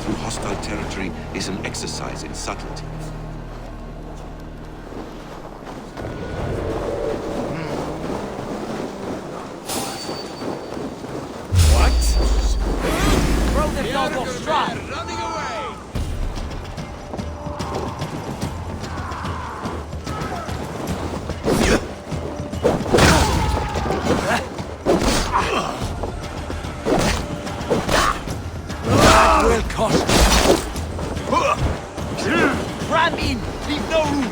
through hostile territory is an exercise in subtlety. What? Throw the dog off stride! Running away! Will cost. Ram in! Leave no room!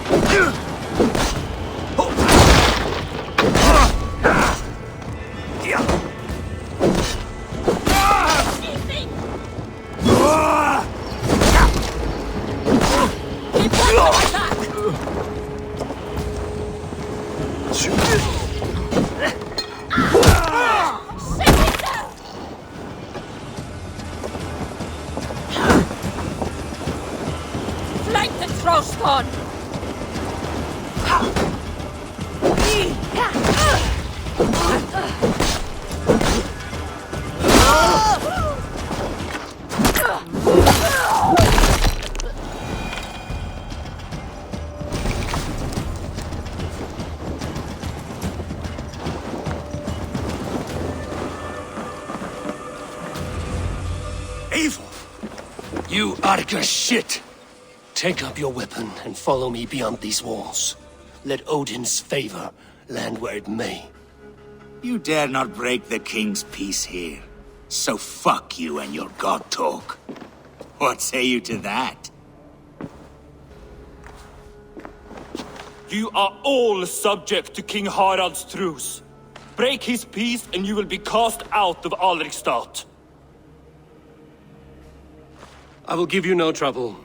You Arga shit! Take up your weapon and follow me beyond these walls. Let Odin's favor land where it may. You dare not break the king's peace here. So fuck you and your god talk. What say you to that? You are all subject to King Harald's truce. Break his peace and you will be cast out of Alrikstad. I will give you no trouble.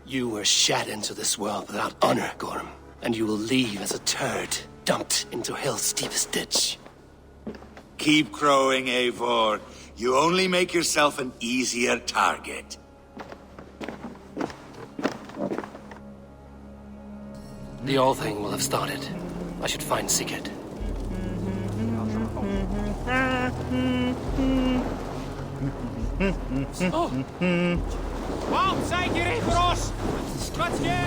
You were shat into this world without honor, Gorm, and you will leave as a turd dumped into hell's deepest ditch. Keep crowing, Eivor. You only make yourself an easier target. The old thing will have started. I should find Sigurd. Kom, zeker in voor ons! Kwartje!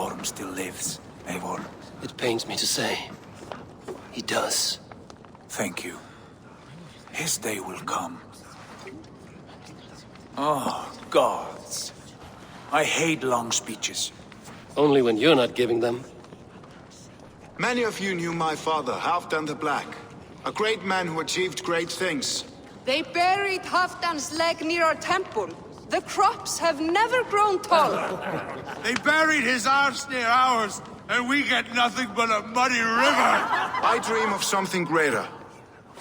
Gorm still lives, Eivor. It pains me to say. He does. Thank you. His day will come. Oh, gods. I hate long speeches. Only when you're not giving them. Many of you knew my father, Halfdan the Black. A great man who achieved great things. They buried Halfdan's leg near our temple. The crops have never grown taller. They buried his arse near ours, and we get nothing but a muddy river! I dream of something greater.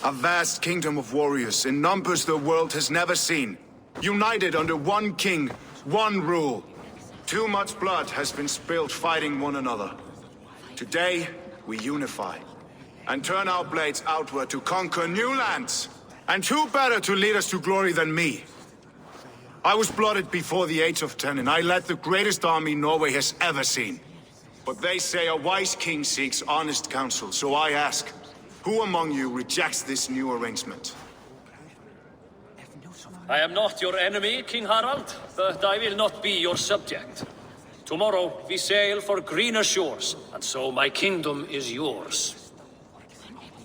A vast kingdom of warriors in numbers the world has never seen. United under one king, one rule. Too much blood has been spilled fighting one another. Today, we unify. And turn our blades outward to conquer new lands. And who better to lead us to glory than me? I was blooded before the age of 10, and I led the greatest army Norway has ever seen. But they say a wise king seeks honest counsel, so I ask, who among you rejects this new arrangement? I am not your enemy, King Harald, but I will not be your subject. Tomorrow we sail for greener shores, and so my kingdom is yours.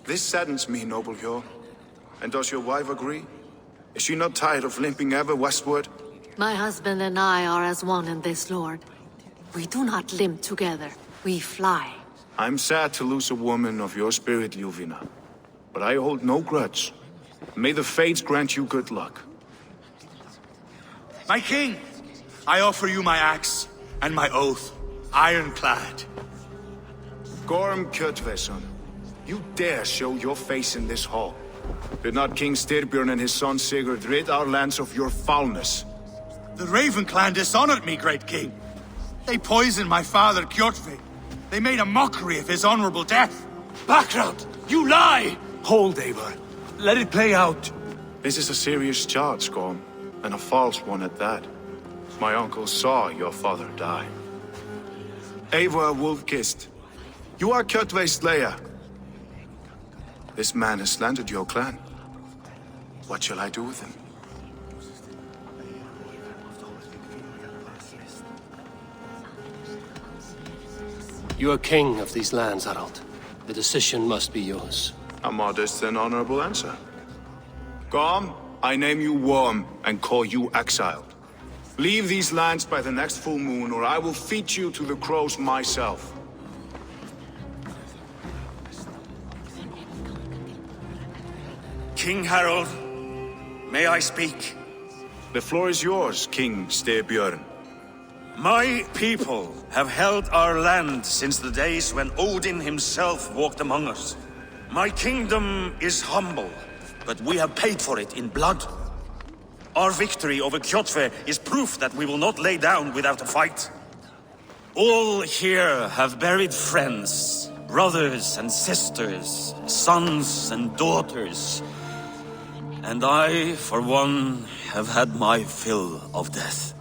This saddens me, noble Hjor. And does your wife agree? Is she not tired of limping ever westward? My husband and I are as one in this, Lord. We do not limp together. We fly. I'm sad to lose a woman of your spirit, Ljuvina. But I hold no grudge. May the fates grant you good luck. My king, I offer you my axe and my oath, ironclad. Gorm Kjotveson, you dare show your face in this hall. Did not King Styrbjörn and his son Sigurd rid our lands of your foulness? The Raven clan dishonored me, great king. They poisoned my father, Kjotve. They made a mockery of his honorable death. Background! You lie! Hold, Eivor. Let it play out. This is a serious charge, Gorm, and a false one at that. My uncle saw your father die. Eivor Wolf-Kissed, you are Kjotve's slayer. This man has slandered your clan. What shall I do with him? You are king of these lands, Harald. The decision must be yours. A modest and honorable answer. Gorm, I name you Worm and call you exiled. Leave these lands by the next full moon, or I will feed you to the crows myself. King Harald, may I speak? The floor is yours, King Styrbjörn. My people have held our land since the days when Odin himself walked among us. My kingdom is humble, but we have paid for it in blood. Our victory over Kjotve is proof that we will not lay down without a fight. All here have buried friends, brothers and sisters, sons and daughters. And I, for one, have had my fill of death.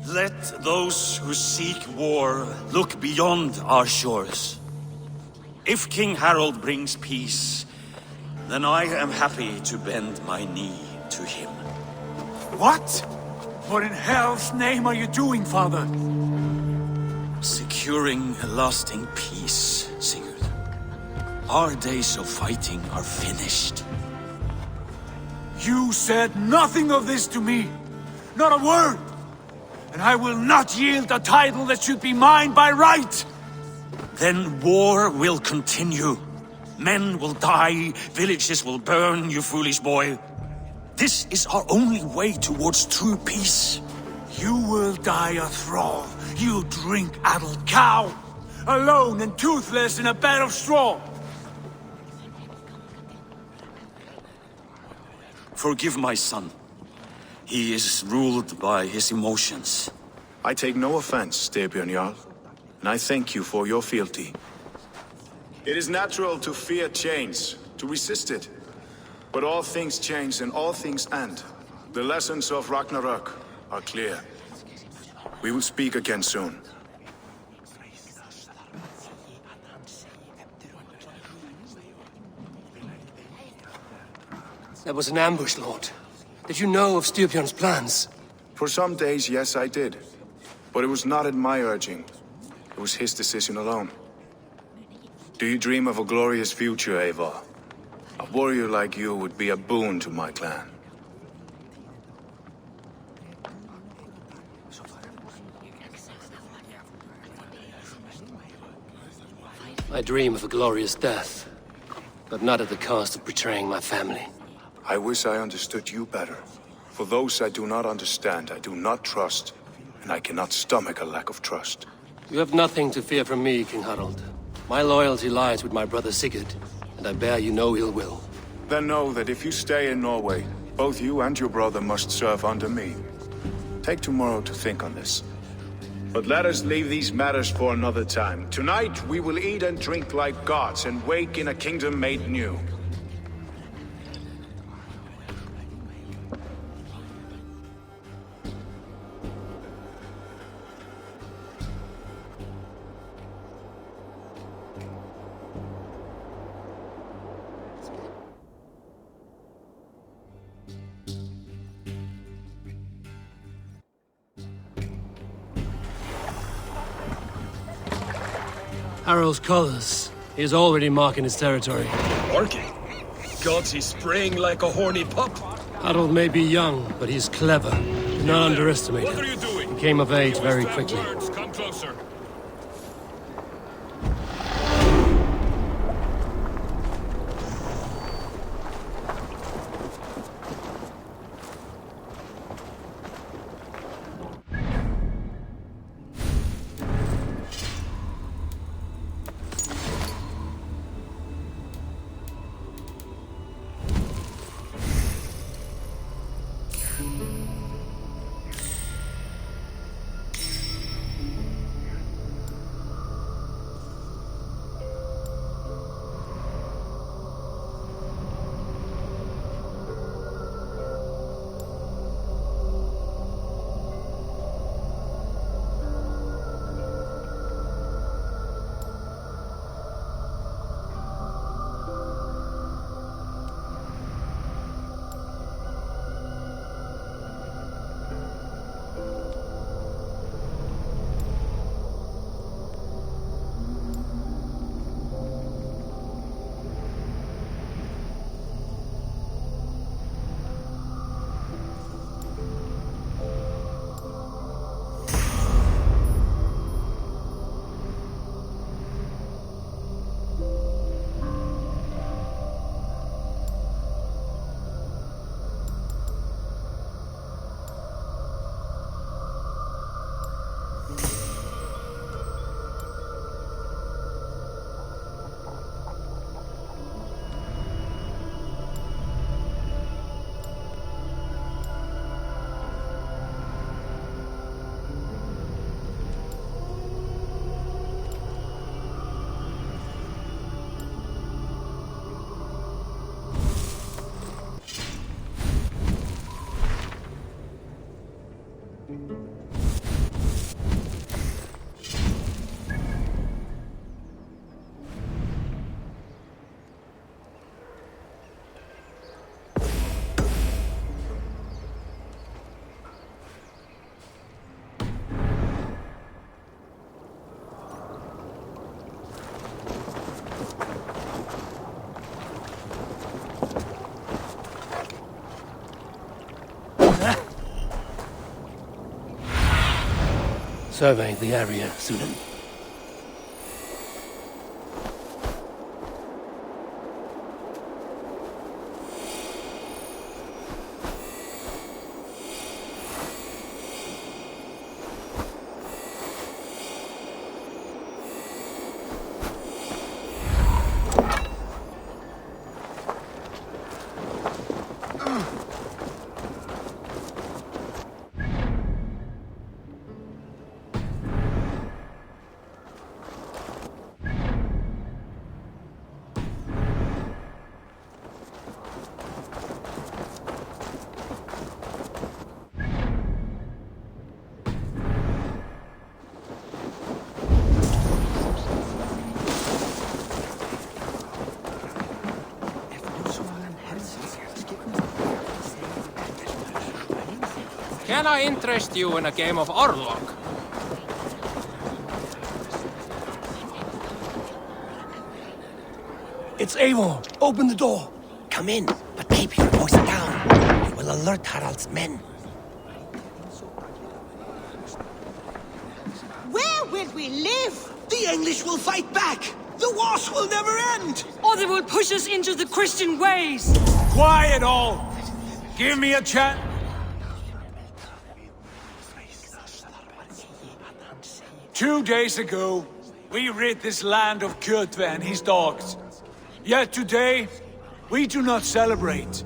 Let those who seek war look beyond our shores. If King Harald brings peace, then I am happy to bend my knee to him. What? What in hell's name are you doing, father? Securing a lasting peace, Sigurd. Our days of fighting are finished. You said nothing of this to me. Not a word. And I will not yield a title that should be mine by right. Then war will continue. Men will die, villages will burn, you foolish boy. This is our only way towards true peace. You will die a thrall, you drink-addled cow. Alone and toothless in a bed of straw. Forgive my son. He is ruled by his emotions. I take no offense, Styrbjörn Jarl, and I thank you for your fealty. It is natural to fear change, to resist it. But all things change and all things end. The lessons of Ragnarök are clear. We will speak again soon. That was an ambush, Lord. Did you know of Styrbjörn's plans? For some days, yes, I did. But it was not at my urging. It was his decision alone. Do you dream of a glorious future, Eivor? A warrior like you would be a boon to my clan. I dream of a glorious death, but not at the cost of betraying my family. I wish I understood you better. For those I do not understand, I do not trust, and I cannot stomach a lack of trust. You have nothing to fear from me, King Harald. My loyalty lies with my brother Sigurd, and I bear you no ill will. Then know that if you stay in Norway, both you and your brother must serve under me. Take tomorrow to think on this. But let us leave these matters for another time. Tonight, we will eat and drink like gods and wake in a kingdom made new. Harald's colors. He is already marking his territory. Marking? Gods, he's spraying like a horny pup. Harald may be young, but he's clever. Do not underestimate him. What are you doing? He came of age very quickly. Words. Come closer. Survey the area, Sunan. Can I interest you in a game of Orlog? It's Eivor. Open the door. Come in, but keep your voice down. You will alert Harald's men. Where will we live? The English will fight back! The wars will never end! Or they will push us into the Christian ways! Quiet all! Give me a chance. 2 days ago, we rid this land of Kjotve and his dogs. Yet today, we do not celebrate.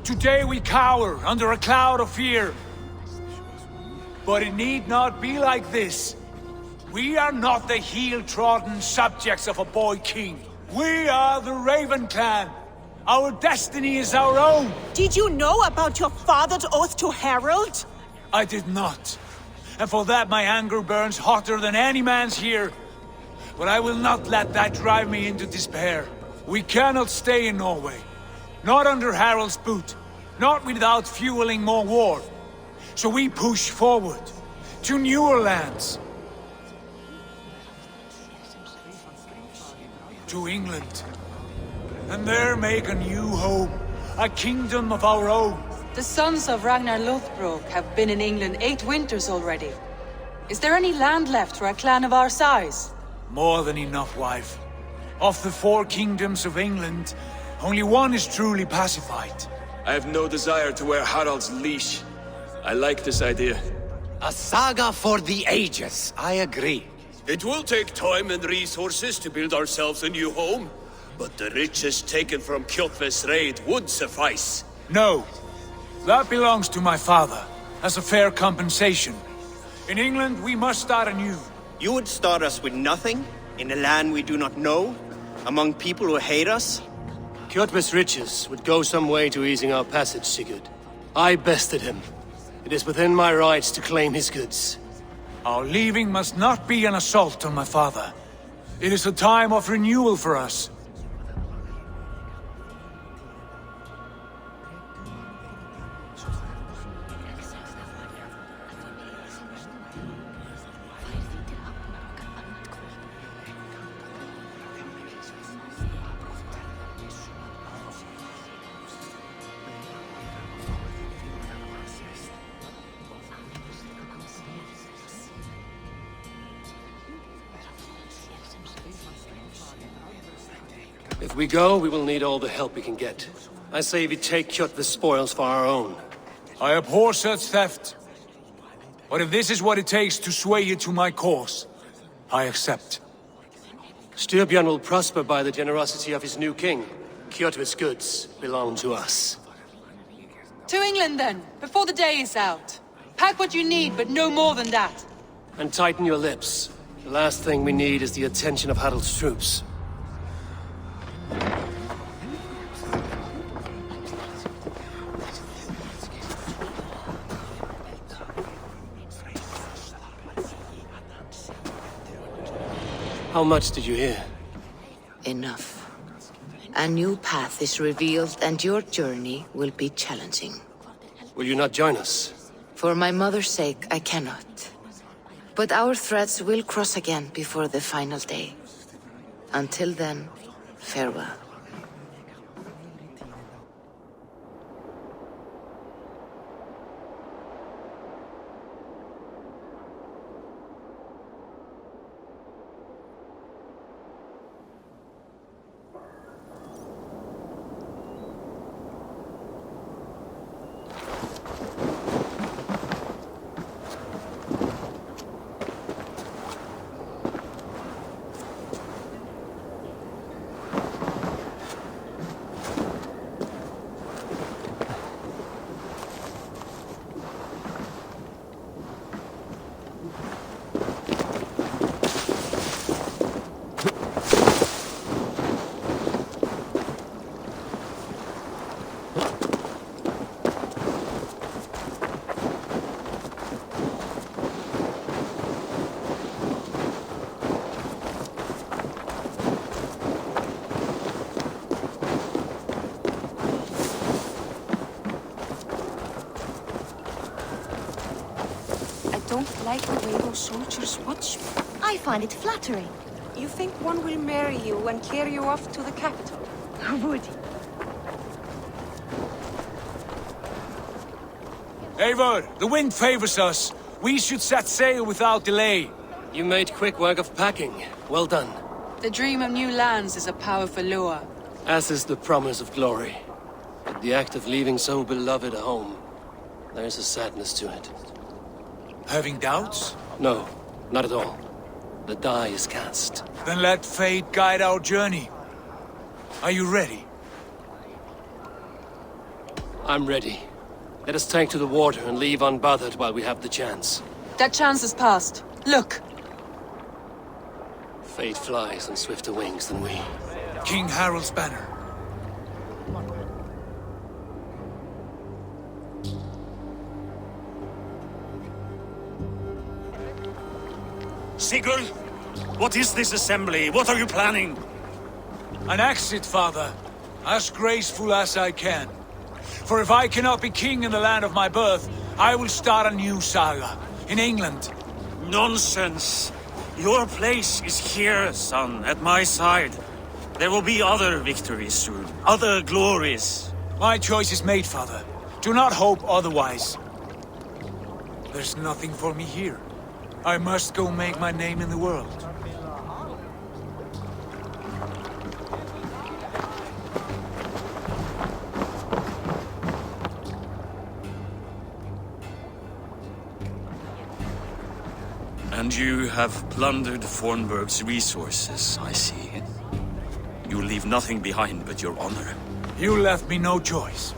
Today we cower under a cloud of fear. But it need not be like this. We are not the heel-trodden subjects of a boy king. We are the Raven clan. Our destiny is our own. Did you know about your father's oath to Harald? I did not. And for that my anger burns hotter than any man's here. But I will not let that drive me into despair. We cannot stay in Norway. Not under Harald's boot. Not without fueling more war. So we push forward. To newer lands. To England. And there make a new home. A kingdom of our own. The sons of Ragnar Lothbrok have been in England 8 winters already. Is there any land left for a clan of our size? More than enough, wife. Of the 4 kingdoms of England, only one is truly pacified. I have no desire to wear Harald's leash. I like this idea. A saga for the ages, I agree. It will take time and resources to build ourselves a new home, but the riches taken from Kjotve's raid would suffice. No. That belongs to my father, as a fair compensation. In England, we must start anew. You would start us with nothing? In a land we do not know? Among people who hate us? Kjotve's riches would go some way to easing our passage, Sigurd. I bested him. It is within my rights to claim his goods. Our leaving must not be an assault on my father. It is a time of renewal for us. If we go, we will need all the help we can get. I say we take Kjotve's spoils for our own. I abhor such theft. But if this is what it takes to sway you to my cause, I accept. Styrbjörn will prosper by the generosity of his new king. Kjotve's goods belong to us. To England then, before the day is out. Pack what you need, but no more than that. And tighten your lips. The last thing we need is the attention of Harald's troops. How much did you hear? Enough. A new path is revealed and your journey will be challenging. Will you not join us? For my mother's sake, I cannot. But our threads will cross again before the final day. Until then, farewell. Don't like the way those soldiers watch me. I find it flattering. You think one will marry you and carry you off to the capital? Eivor, the wind favors us. We should set sail without delay. You made quick work of packing. Well done. The dream of new lands is a powerful lure. As is the promise of glory. But the act of leaving so beloved a home, there's a sadness to it. Having doubts? No, not at all. The die is cast. Then let fate guide our journey. Are you ready? I'm ready. Let us take to the water and leave unbothered while we have the chance. That chance is past. Look! Fate flies on swifter wings than we. King Harald's banner. Sigurd, what is this assembly? What are you planning? An exit, father. As graceful as I can. For if I cannot be king in the land of my birth, I will start a new saga. In England. Nonsense. Your place is here, son, at my side. There will be other victories soon. Other glories. My choice is made, father. Do not hope otherwise. There's nothing for me here. I must go make my name in the world. And you have plundered Fornburg's resources, I see. You leave nothing behind but your honor. You left me no choice.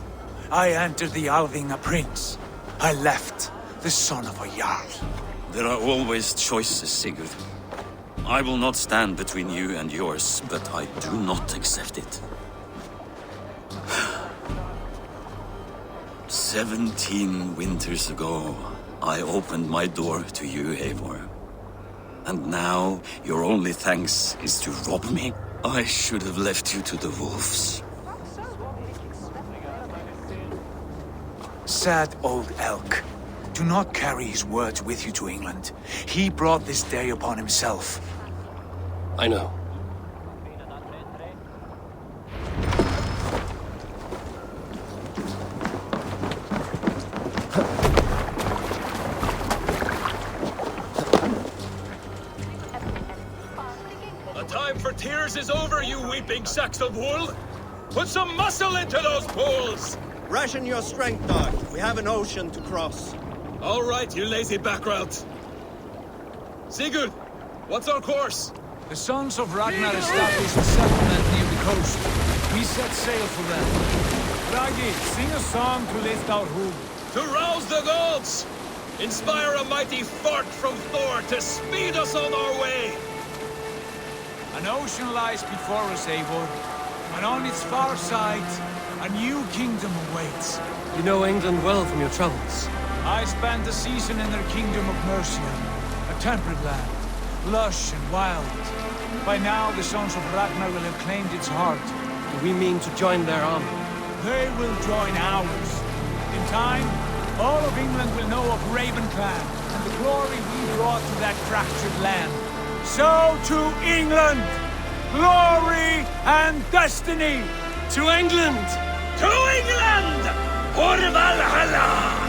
I entered the Alving a prince. I left the son of a Jarl. There are always choices, Sigurd. I will not stand between you and yours, but I do not accept it. 17 winters ago, I opened my door to you, Eivor. And now, your only thanks is to rob me? I should have left you to the wolves. Sad old elk. Do not carry his words with you to England. He brought this day upon himself. I know. The time for tears is over, you weeping sacks of wool! Put some muscle into those pools! Ration your strength, dog. We have an ocean to cross. All right, you lazy backrout. Sigurd, what's our course? The sons of Ragnar established a settlement near the coast. We set sail for them. Ragi, sing a song to lift our home. To rouse the gods! Inspire a mighty fart from Thor to speed us on our way! An ocean lies before us, Eivor. And on its far side, a new kingdom awaits. You know England well from your travels. I spent a season in their kingdom of Mercia, a temperate land, lush and wild. By now, the sons of Ragnar will have claimed its heart. Do we mean to join their army? They will join ours. In time, all of England will know of Raven Clan and the glory we brought to that fractured land. So to England! Glory and destiny! To England! To England! For Valhalla!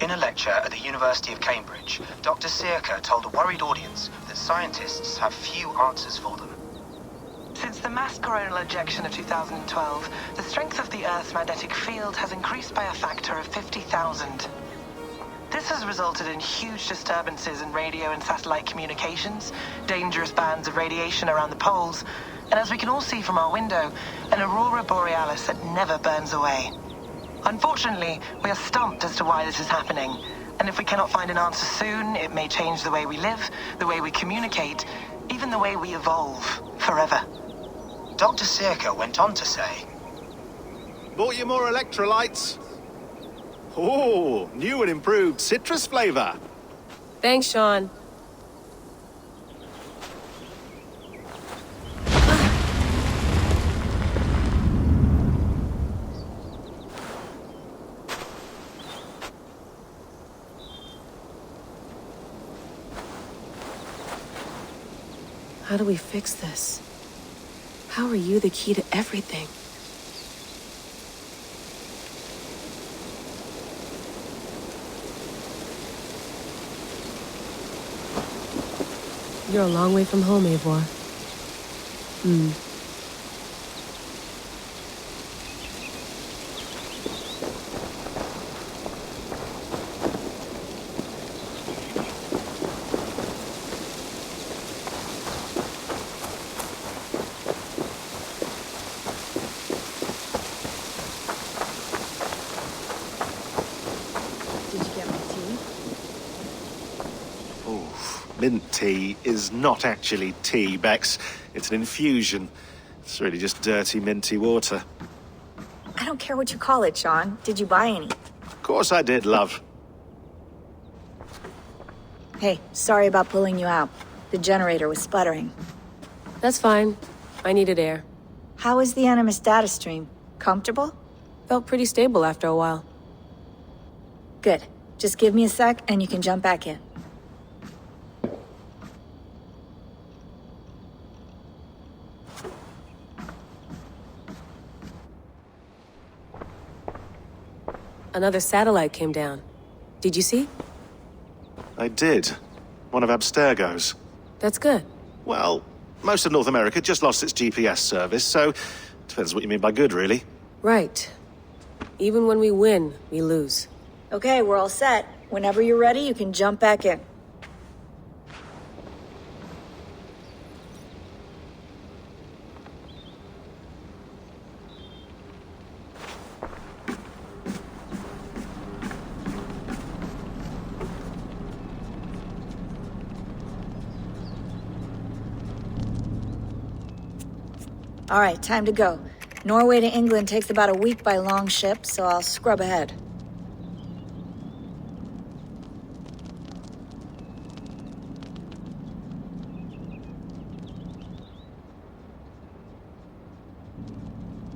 In a lecture at the University of Cambridge, Dr. Sirka told a worried audience that scientists have few answers for them. Since the mass coronal ejection of 2012, the strength of the Earth's magnetic field has increased by a factor of 50,000. This has resulted in huge disturbances in radio and satellite communications, dangerous bands of radiation around the poles, and as we can all see from our window, an aurora borealis that never burns away. Unfortunately, we are stumped as to why this is happening, and if we cannot find an answer soon, it may change the way we live, the way we communicate, even the way we evolve, forever. Dr. Sirka went on to say, Bought you more electrolytes? Oh, new and improved citrus flavor. Thanks, Sean. How do we fix this? How are you the key to everything? You're a long way from home, Eivor. Mint tea is not actually tea, Bex. It's an infusion. It's really just dirty, minty water. I don't care what you call it, Sean. Did you buy any? Of course I did, love. Hey, sorry about pulling you out. The generator was sputtering. That's fine. I needed air. How is the Animus data stream? Comfortable? Felt pretty stable after a while. Good. Just give me a sec and you can jump back in. Another satellite came down. Did you see? I did. One of Abstergo's. That's good. Well, most of North America just lost its GPS service, so depends what you mean by good, really. Right. Even when we win, we lose. Okay, we're all set. Whenever you're ready, you can jump back in. All right, time to go. Norway to England takes about a week by long ship, so I'll scrub ahead.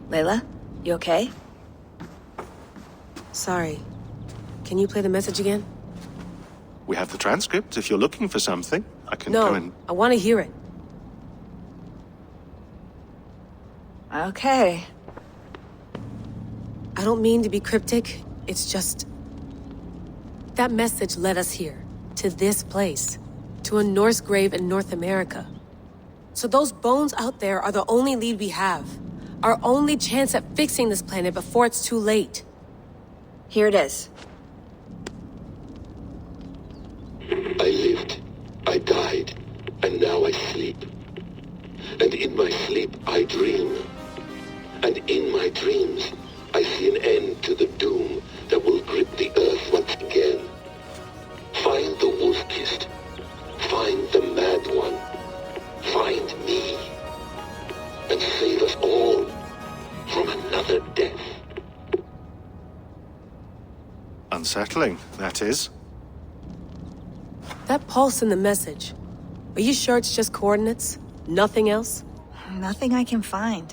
Layla, you okay? Sorry. Can you play the message again? We have the transcript. If you're looking for something, I can go in. No, I want to hear it. Okay. I don't mean to be cryptic. It's just... that message led us here. To this place. To a Norse grave in North America. So those bones out there are the only lead we have. Our only chance at fixing this planet before it's too late. Here it is. I lived, I died, and now I sleep. And in my sleep I dream. And in my dreams, I see an end to the doom that will grip the earth once again. Find the wolf-kissed. Find the mad one. Find me. And save us all from another death. Unsettling, that is. That pulse in the message. Are you sure it's just coordinates? Nothing else? Nothing I can find.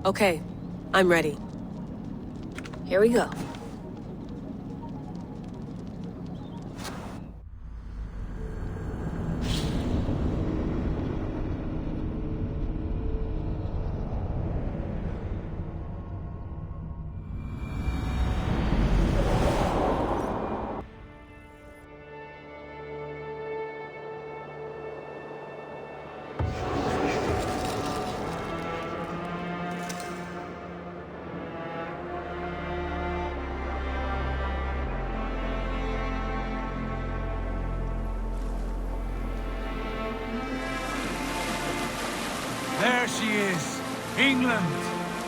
Okay, I'm ready. Here we go. There she is. England,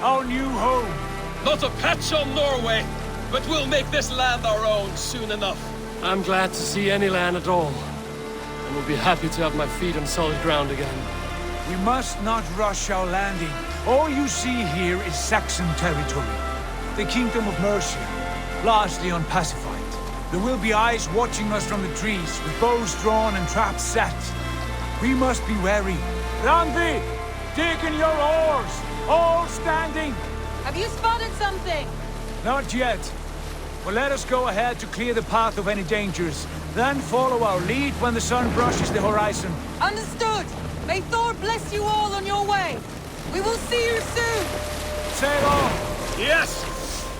our new home. Not a patch on Norway, but we'll make this land our own soon enough. I'm glad to see any land at all. And will be happy to have my feet on solid ground again. We must not rush our landing. All you see here is Saxon territory. The Kingdom of Mercia, largely unpacified. There will be eyes watching us from the trees, with bows drawn and traps set. We must be wary. Randi! Dig in your oars! All standing! Have you spotted something? Not yet. But let us go ahead to clear the path of any dangers. Then follow our lead when the sun brushes the horizon. Understood! May Thor bless you all on your way! We will see you soon! Sail on! Yes!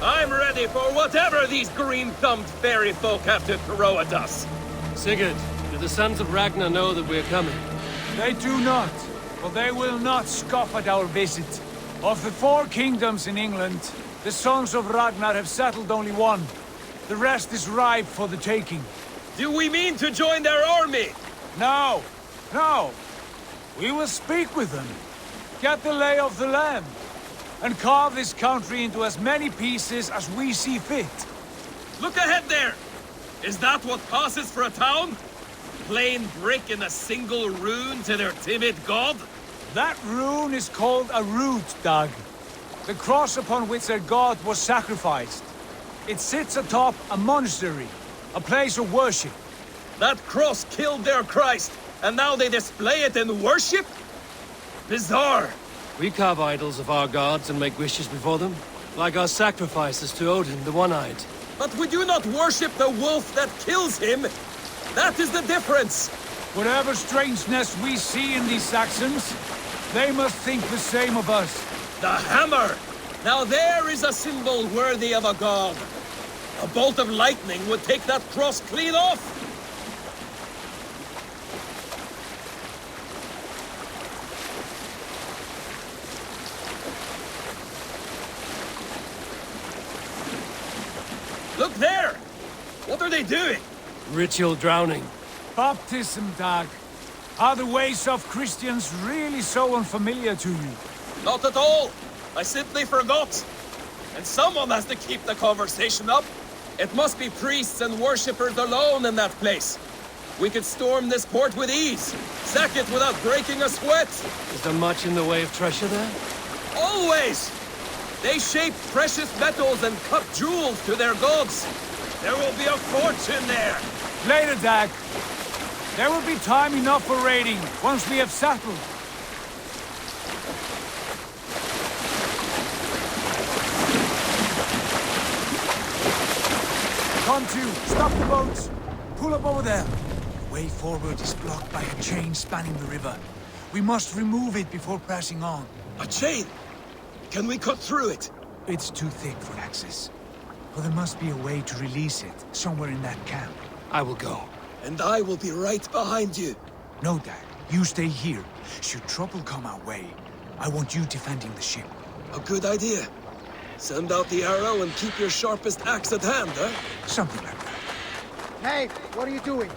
I'm ready for whatever these green-thumbed fairy folk have to throw at us. Sigurd, do the sons of Ragnar know that we're coming? They do not, but they will not scoff at our visit. Of the 4 kingdoms in England, the sons of Ragnar have settled only one. The rest is ripe for the taking. Do we mean to join their army? No, no. We will speak with them, get the lay of the land, and carve this country into as many pieces as we see fit. Look ahead there! Is that what passes for a town? Plain brick in a single rune to their timid god? That rune is called a root, Dag. The cross upon which their god was sacrificed. It sits atop a monastery, a place of worship. That cross killed their Christ, and now they display it in worship? Bizarre! We carve idols of our gods and make wishes before them, like our sacrifices to Odin, the One-Eyed. But we do not worship the wolf that kills him! That is the difference! Whatever strangeness we see in these Saxons, they must think the same of us. The hammer! Now there is a symbol worthy of a god. A bolt of lightning would take that cross clean off! Look there! What are they doing? Ritual drowning. Baptism, Dag. Are the ways of Christians really so unfamiliar to you? Not at all. I simply forgot. And someone has to keep the conversation up. It must be priests and worshippers alone in that place. We could storm this port with ease. Sack it without breaking a sweat. Is there much in the way of treasure there? Always! They shape precious metals and cut jewels to their gods. There will be a fortune there. Later, Dag. There will be time enough for raiding, once we have settled. Come to, stop the boats. Pull up over there. The way forward is blocked by a chain spanning the river. We must remove it before pressing on. A chain? Can we cut through it? It's too thick for access. But there must be a way to release it, somewhere in that camp. I will go. And I will be right behind you. No, Dag. You stay here. Should trouble come our way, I want you defending the ship. A good idea. Send out the arrow and keep your sharpest axe at hand, huh? Something like that. Hey, what are you doing?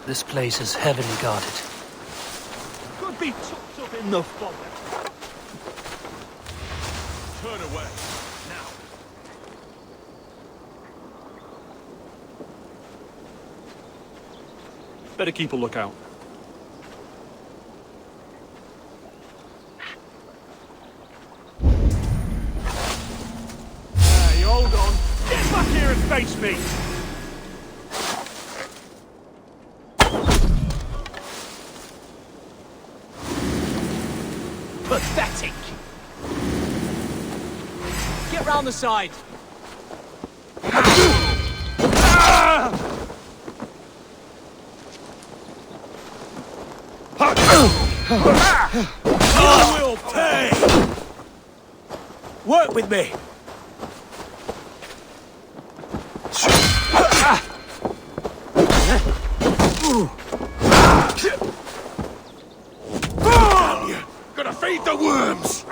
This place is heavily guarded. Could be chopped up enough for them. Turn away. Now. Better keep a lookout. Hey, hold on. Get back here and face me! Pathetic! Get round the side! You will pay! Work with me! Gonna feed the worms!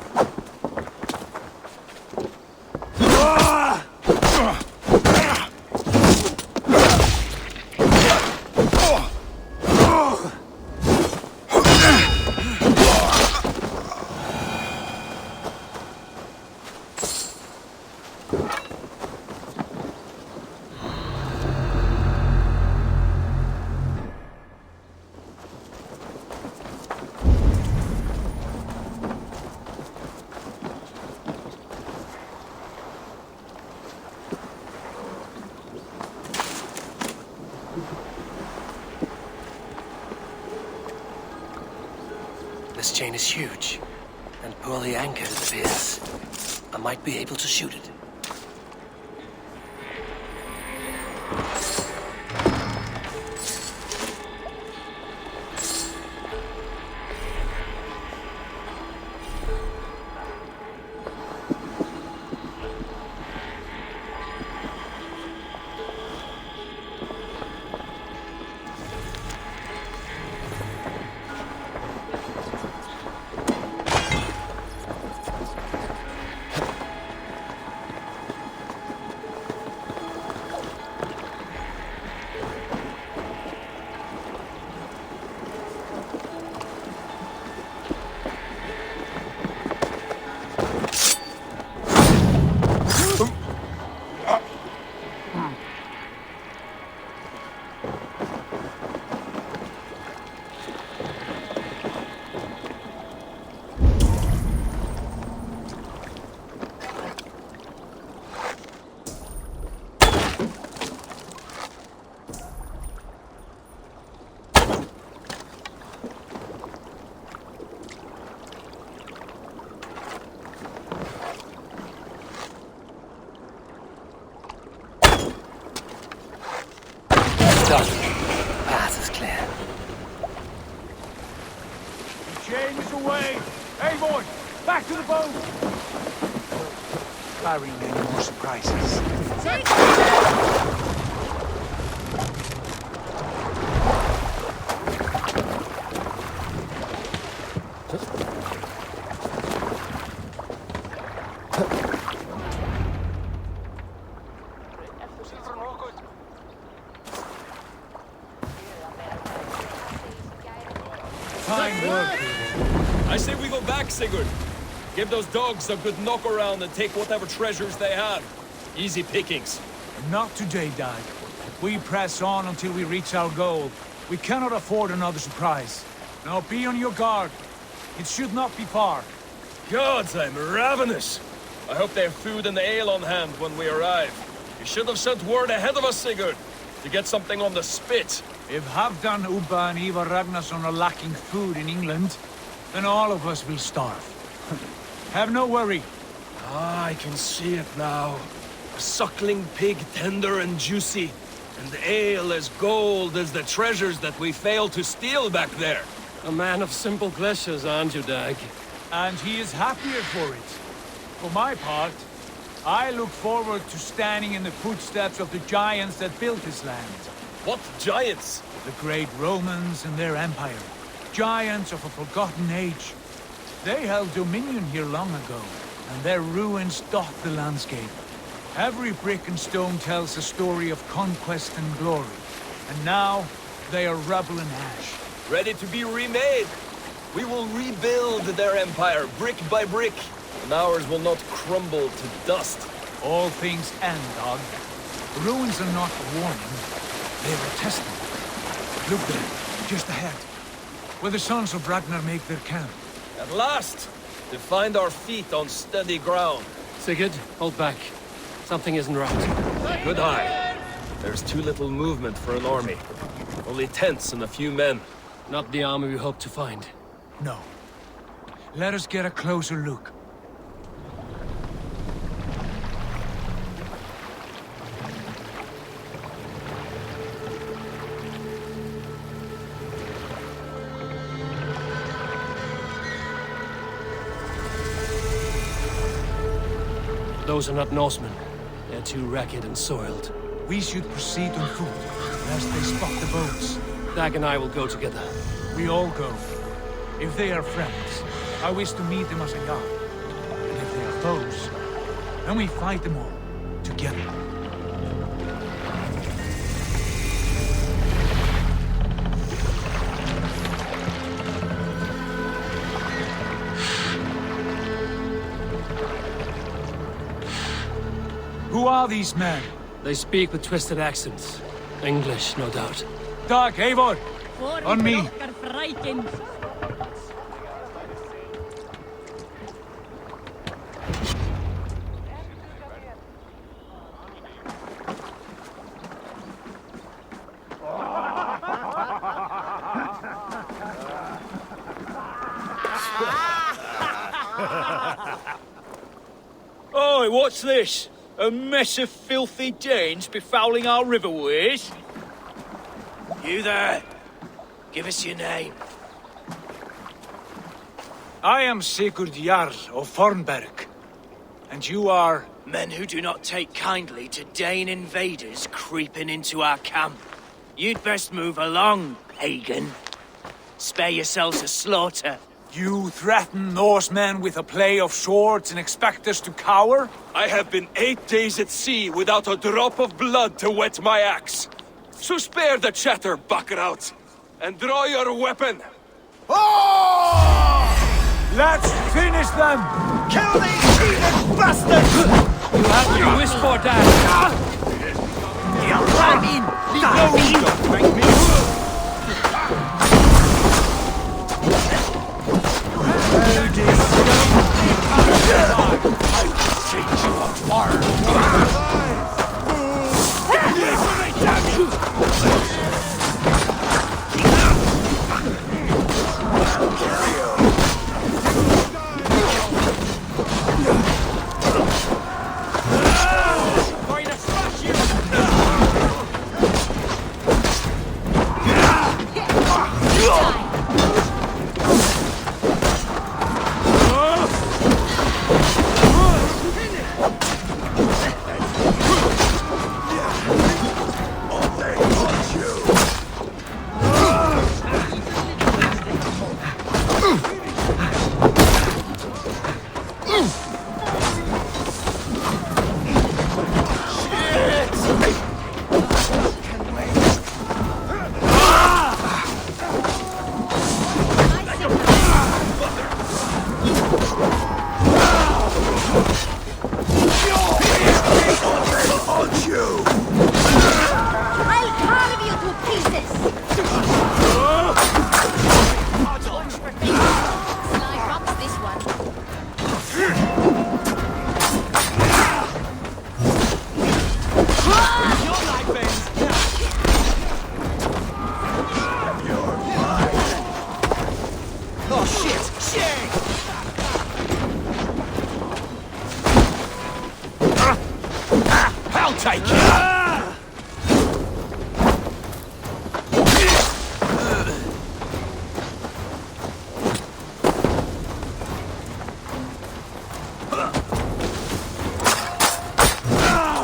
This chain is huge, and poorly anchored it appears. I might be able to shoot it. Done. Path is clear. The chain is away! Hey, boy! Back to the boat! Carrying any more surprises. I say we go back, Sigurd. Give those dogs a good knock around and take whatever treasures they have. Easy pickings. Not today, Dad. We press on until we reach our goal. We cannot afford another surprise. Now be on your guard. It should not be far. Gods, I'm ravenous. I hope they have food and ale on hand when we arrive. You should have sent word ahead of us, Sigurd, to get something on the spit. If Halfdan, Ubba and Ivar Ragnarsson are lacking food in England, then all of us will starve. Have no worry. Ah, I can see it now. A suckling pig, tender and juicy, and ale as gold as the treasures that we failed to steal back there. A man of simple pleasures, aren't you, Dag? And he is happier for it. For my part, I look forward to standing in the footsteps of the giants that built this land. What giants? The great Romans and their empire. Giants of a forgotten age. They held dominion here long ago, and their ruins dot the landscape. Every brick and stone tells a story of conquest and glory. And now, they are rubble and ash. Ready to be remade. We will rebuild their empire, brick by brick, and ours will not crumble to dust. All things end, dog. The ruins are not a warning. They are a testament. Look there, just ahead, where the sons of Ragnar make their camp. At last, to find our feet on steady ground. Sigurd, hold back. Something isn't right. Good eye. There's too little movement for an army. Only tents and a few men. Not the army we hoped to find. No. Let us get a closer look. Those are not Norsemen. They're too ragged and soiled. We should proceed on foot, lest they spot the boats. Dag and I will go together. We all go. If they are friends, I wish to meet them as a guard. And if they are foes, then we fight them all, together. Who are these men? They speak with twisted accents. English, no doubt. Dag, Eivor! On me! Oi, what's this? A mess of filthy Danes befouling our riverways? You there! Give us your name. I am Sigurd Jarl of Fornberg. And you are... Men who do not take kindly to Dane invaders creeping into our camp. You'd best move along, pagan. Spare yourselves a slaughter. You threaten Norsemen with a play of swords and expect us to cower? I have been 8 days at sea without a drop of blood to wet my axe. So spare the chatter, Baccarat, and draw your weapon. Oh! Let's finish them! Kill these heathen bastards! You have your wish for that.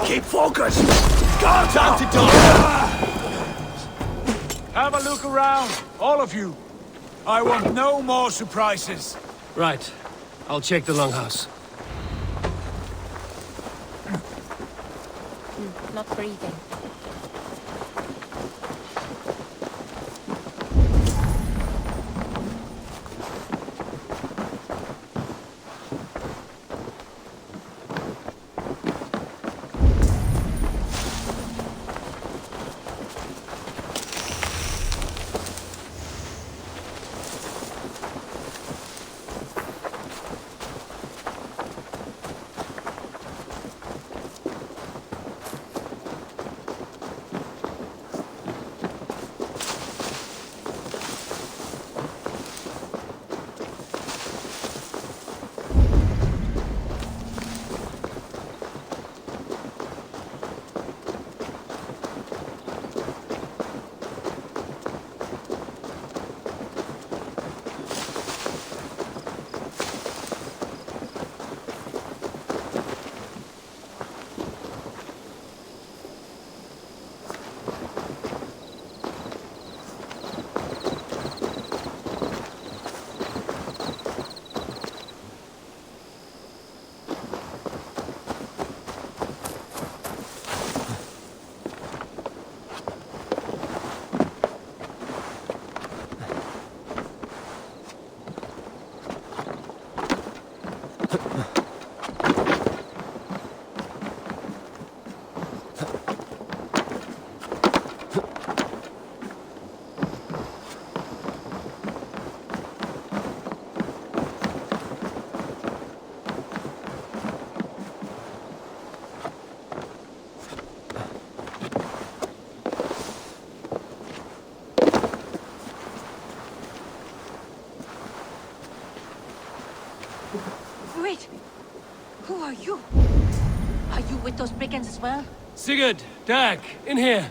Keep focused! Guards out to die! Have a look around, all of you. I want no more surprises. Right. I'll check the longhouse. Not breathing. Wait! Who are you? Are you with those brigands as well? Sigurd, Dag, in here.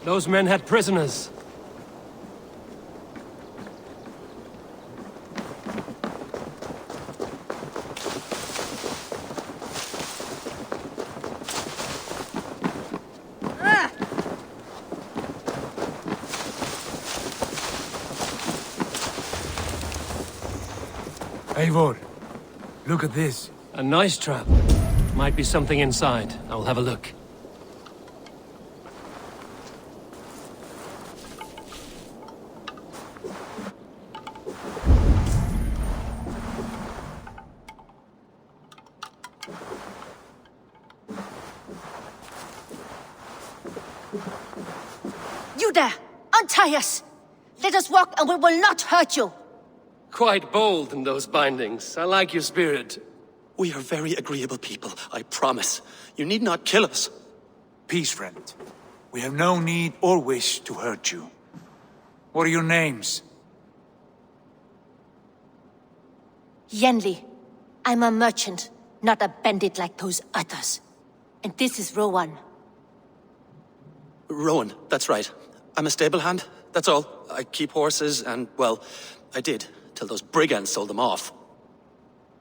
Those men had prisoners. Eivor, look at this. A nice trap. Might be something inside. I'll have a look. You there! Untie us! Let us walk and we will not hurt you! Quite bold in those bindings. I like your spirit. We are very agreeable people, I promise. You need not kill us. Peace, friend. We have no need or wish to hurt you. What are your names? Yenli. I'm a merchant, not a bandit like those others. And this is Rowan. Rowan, that's right. I'm a stable hand, that's all. I keep horses and, well, I did, till those brigands sold them off.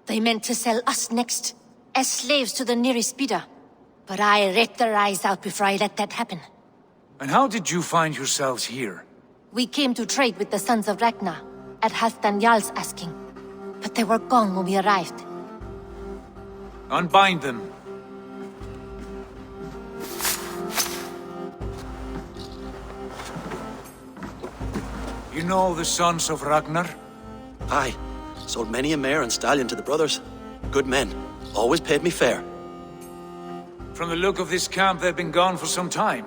They meant to sell us next, as slaves to the nearest bidder. But I ripped their eyes out before I let that happen. And how did you find yourselves here? We came to trade with the Sons of Ragnar, at Halfdan Jarl's asking. But they were gone when we arrived. Unbind them. You know the Sons of Ragnar? Aye. Sold many a mare and stallion to the brothers. Good men. Always paid me fair. From the look of this camp, they've been gone for some time.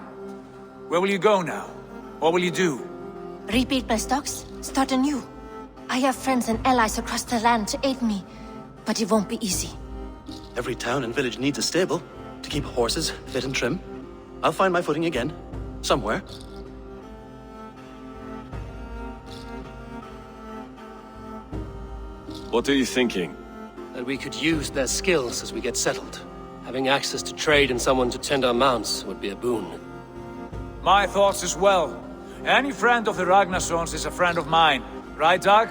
Where will you go now? What will you do? Rebuild my stocks, start anew. I have friends and allies across the land to aid me, but it won't be easy. Every town and village needs a stable to keep horses fit and trim. I'll find my footing again. Somewhere. What are you thinking? That we could use their skills as we get settled. Having access to trade and someone to tend our mounts would be a boon. My thoughts as well. Any friend of the Ragnarsons is a friend of mine. Right, Dag?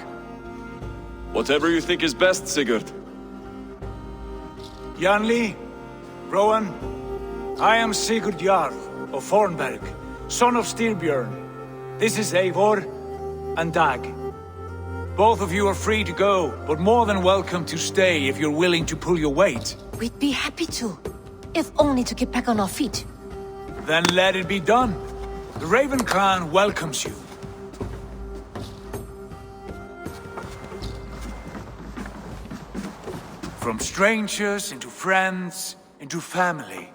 Whatever you think is best, Sigurd. Janli, Rowan, I am Sigurd Jarl of Fornberg, son of Styrbjörn. This is Eivor and Dag. Both of you are free to go, but more than welcome to stay if you're willing to pull your weight. We'd be happy to, if only to get back on our feet. Then let it be done. The Raven Clan welcomes you. From strangers into friends, into family.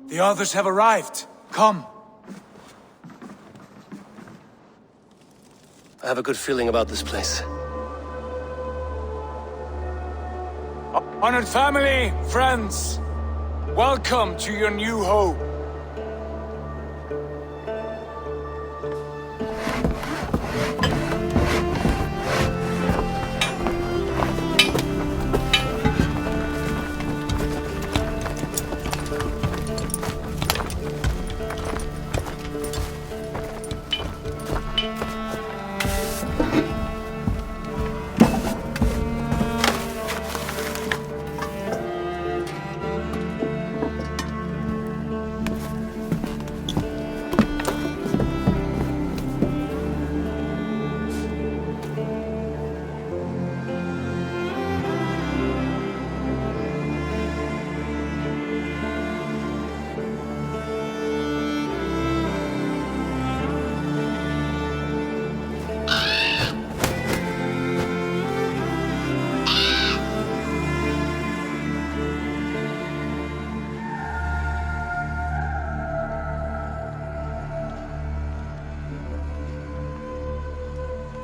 The others have arrived. Come. I have a good feeling about this place. Honored family, friends, welcome to your new home.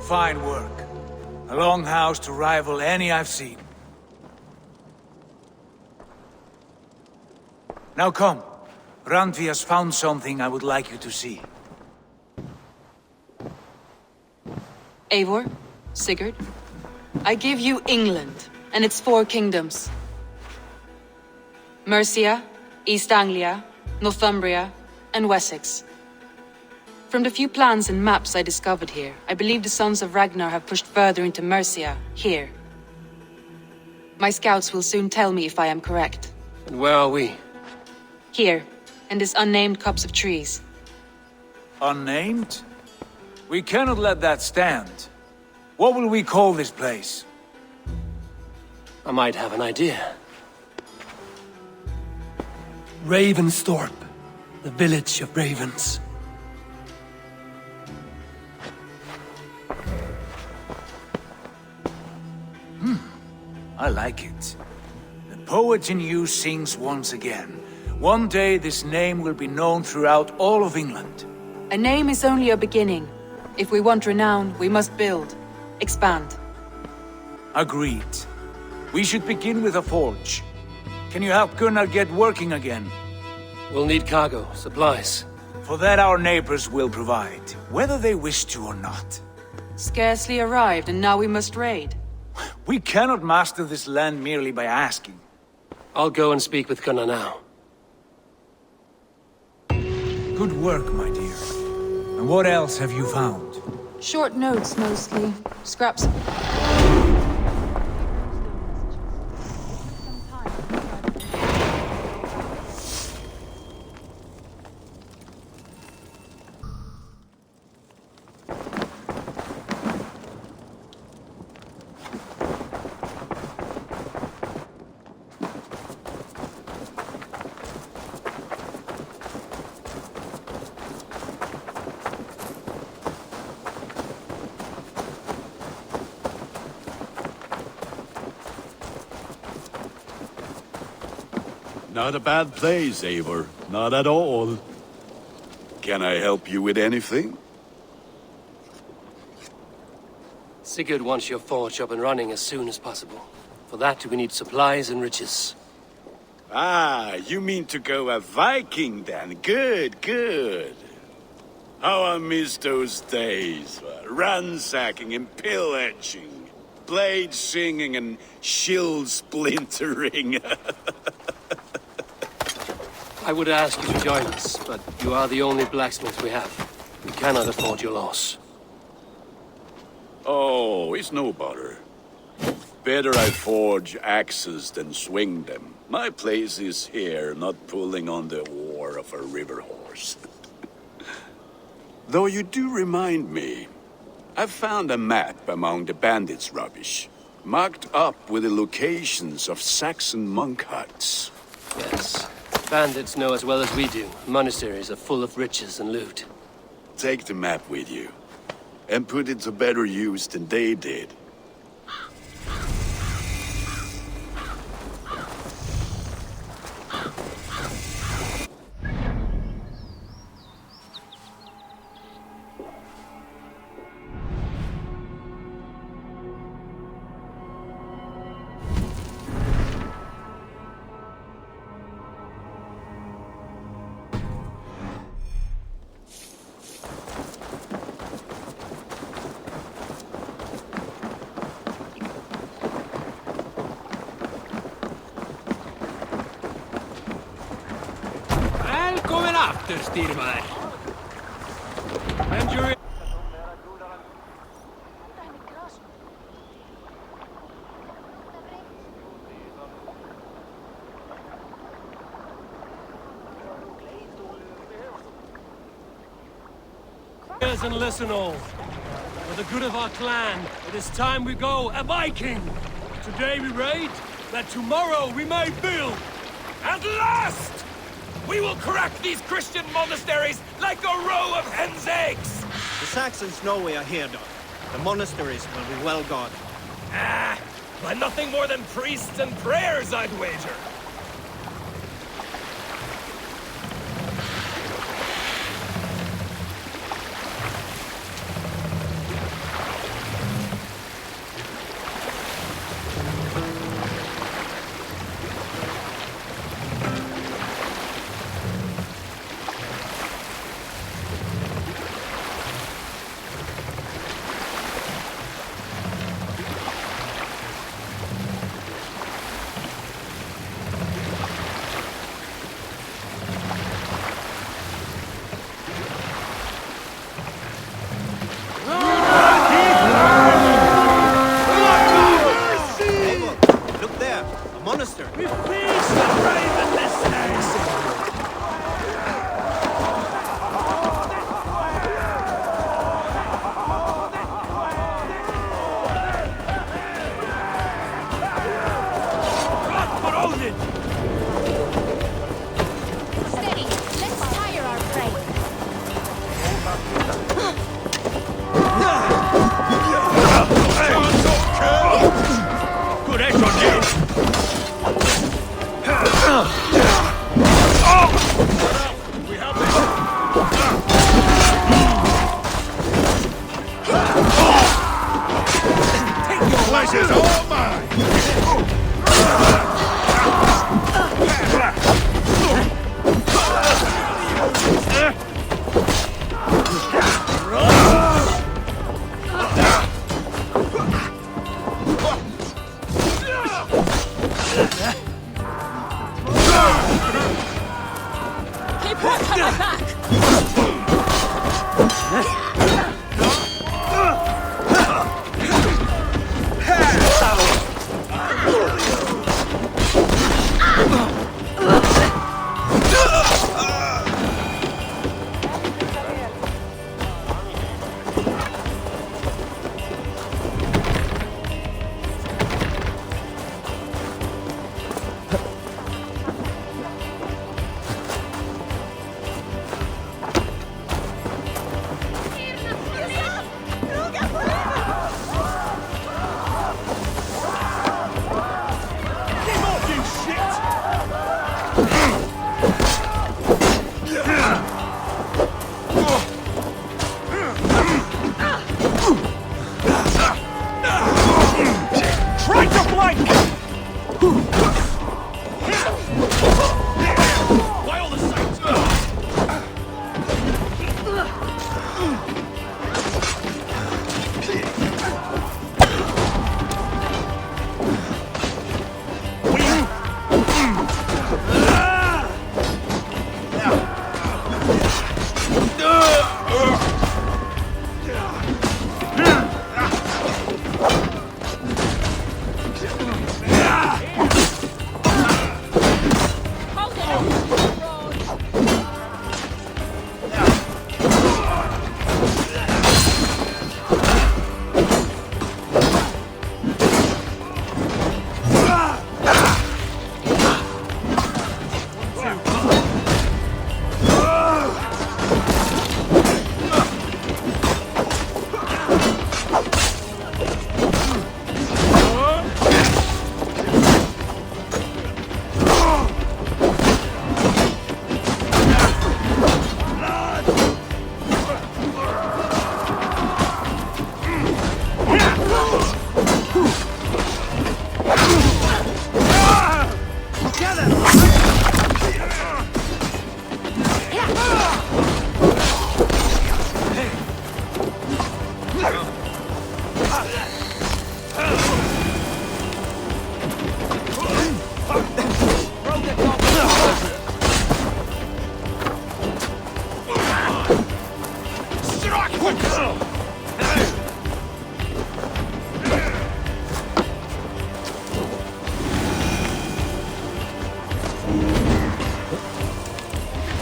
Fine work. A longhouse to rival any I've seen. Now come. Randvi has found something I would like you to see. Eivor, Sigurd, I give you England and its 4 kingdoms. Mercia, East Anglia, Northumbria, and Wessex. From the few plans and maps I discovered here, I believe the Sons of Ragnar have pushed further into Mercia, here. My scouts will soon tell me if I am correct. And where are we? Here, in this unnamed copse of trees. Unnamed? We cannot let that stand. What will we call this place? I might have an idea. Ravensthorpe, the village of ravens. I like it. The poet in you sings once again. One day this name will be known throughout all of England. A name is only a beginning. If we want renown, we must build, expand. Agreed. We should begin with a forge. Can you help Gunnar get working again? We'll need cargo, supplies. For that our neighbors will provide, whether they wish to or not. Scarcely arrived, and now we must raid. We cannot master this land merely by asking. I'll go and speak with Gunnar now. Good work, my dear. And what else have you found? Short notes, mostly. Scraps. Not a bad place, Eivor. Not at all. Can I help you with anything? Sigurd wants your forge up and running as soon as possible. For that, we need supplies and riches. Ah, you mean to go a Viking then? Good, good. How I miss those days. Ransacking and pillaging. Blade singing and shield splintering. I would ask you to join us, but you are the only blacksmith we have. We cannot afford your loss. Oh, it's no bother. Better I forge axes than swing them. My place is here, not pulling on the oar of a river horse. Though you do remind me, I found a map among the bandits' rubbish, marked up with the locations of Saxon monk huts. Yes. Bandits know as well as we do. Monasteries are full of riches and loot. Take the map with you, and put it to better use than they did. Välkommen after, styrmaður. Enjoy. And listen all. For the good of our clan, it is time we go a Viking. Today we raid, that tomorrow we may build. At last! We will crack these Christian monasteries like a row of hen's eggs! The Saxons know we are here, Doc. The monasteries will be well guarded. Ah, by nothing more than priests and prayers, I'd wager. Pleasure's all mine! Keep her coming back!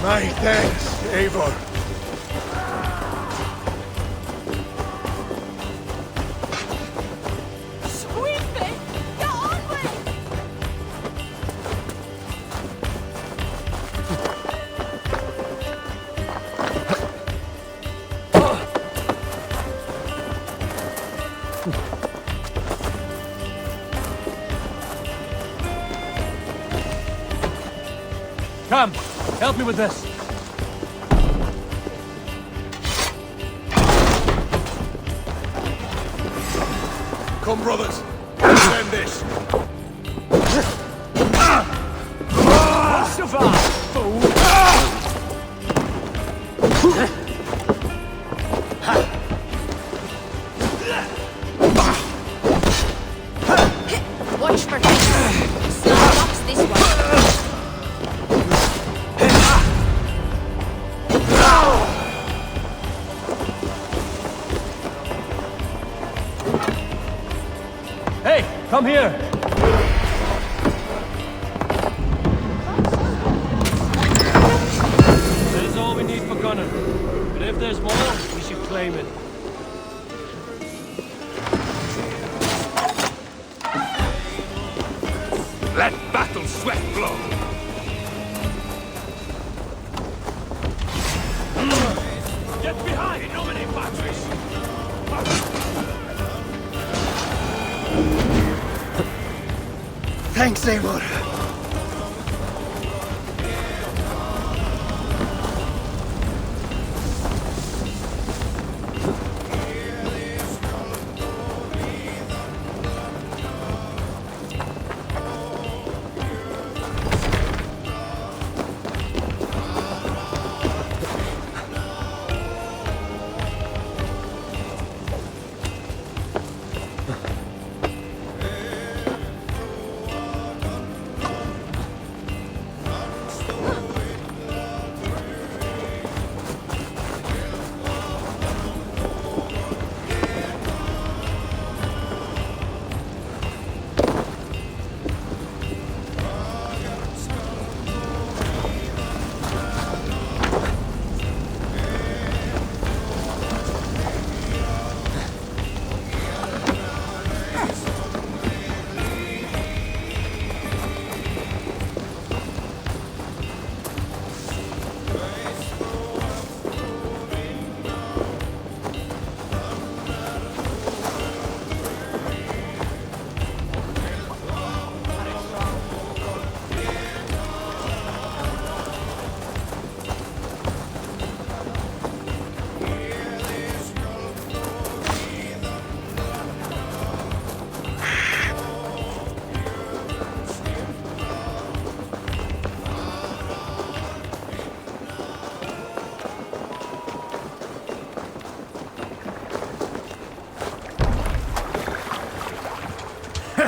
My thanks, Eivor. Come, help me with this. Come, brothers. Send this. Survive, fool! Watch for danger. See what's this one. Hey, come here! That is all we need for gunning. But if there's more, we should claim it. Let battle sweat flow. Get behind! Illuminate batteries! Thanks, Eivor.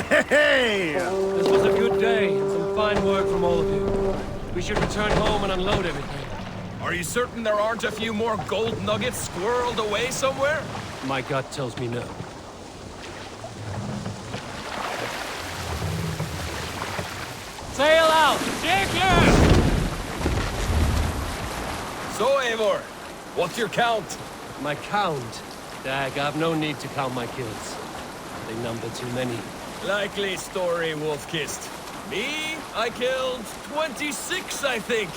Hey! This was a good day, and some fine work from all of you. We should return home and unload everything. Are you certain there aren't a few more gold nuggets squirreled away somewhere? My gut tells me no. Sail out! Jacob! So, Eivor, what's your count? My count? Dag, I've no need to count my kills. They number too many. Likely story, Wolf-Kissed. Me? I killed 26, I think.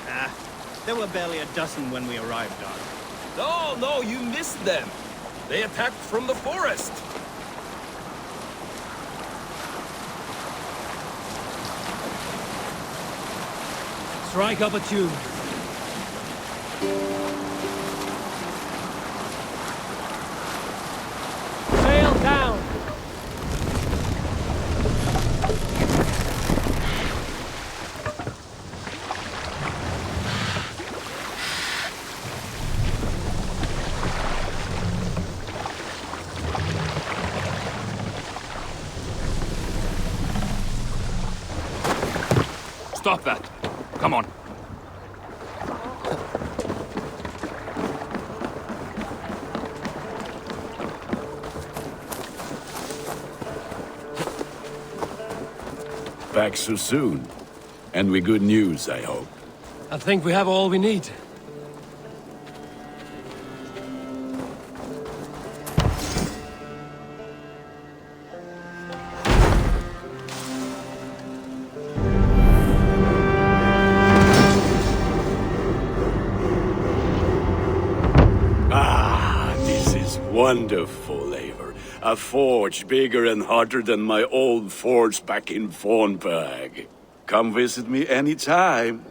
Ah, there were barely a dozen when we arrived, Dog. No, you missed them. They attacked from the forest. Strike up a tune. Sail down! Stop that. Come on. Back so soon. And with good news, I hope. I think we have all we need. This is wonderful, Eivor. A forge bigger and hotter than my old forge back in Fornburg. Come visit me anytime.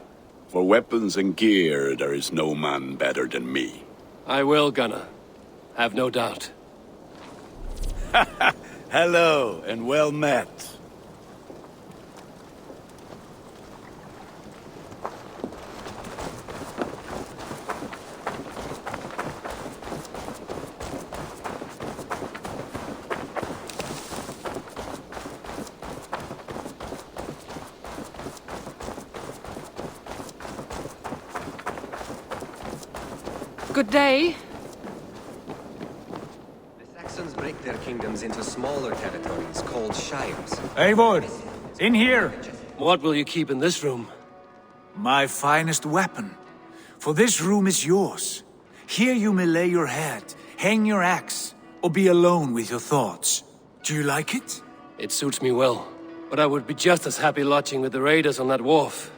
For weapons and gear, there is no man better than me. I will, Gunnar. Have no doubt. Hello, and well met. Good day. The Saxons break their kingdoms into smaller territories called shires. Eivor, in here! What will you keep in this room? My finest weapon. For this room is yours. Here you may lay your head, hang your axe, or be alone with your thoughts. Do you like it? It suits me well, but I would be just as happy lodging with the raiders on that wharf.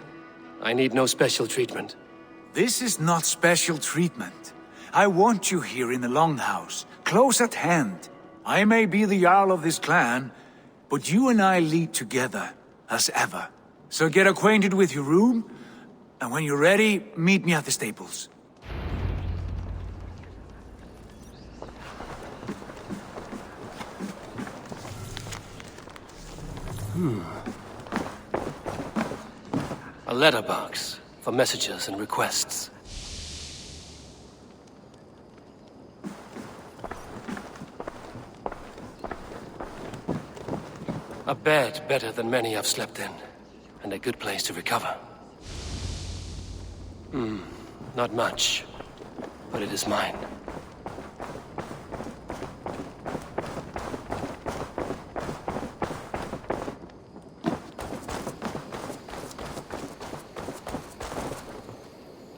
I need no special treatment. This is not special treatment. I want you here in the Longhouse, close at hand. I may be the Jarl of this clan, but you and I lead together, as ever. So get acquainted with your room, and when you're ready, meet me at the stables. A letterbox for messages and requests. A bed better than many I've slept in, and a good place to recover. Not much, but it is mine.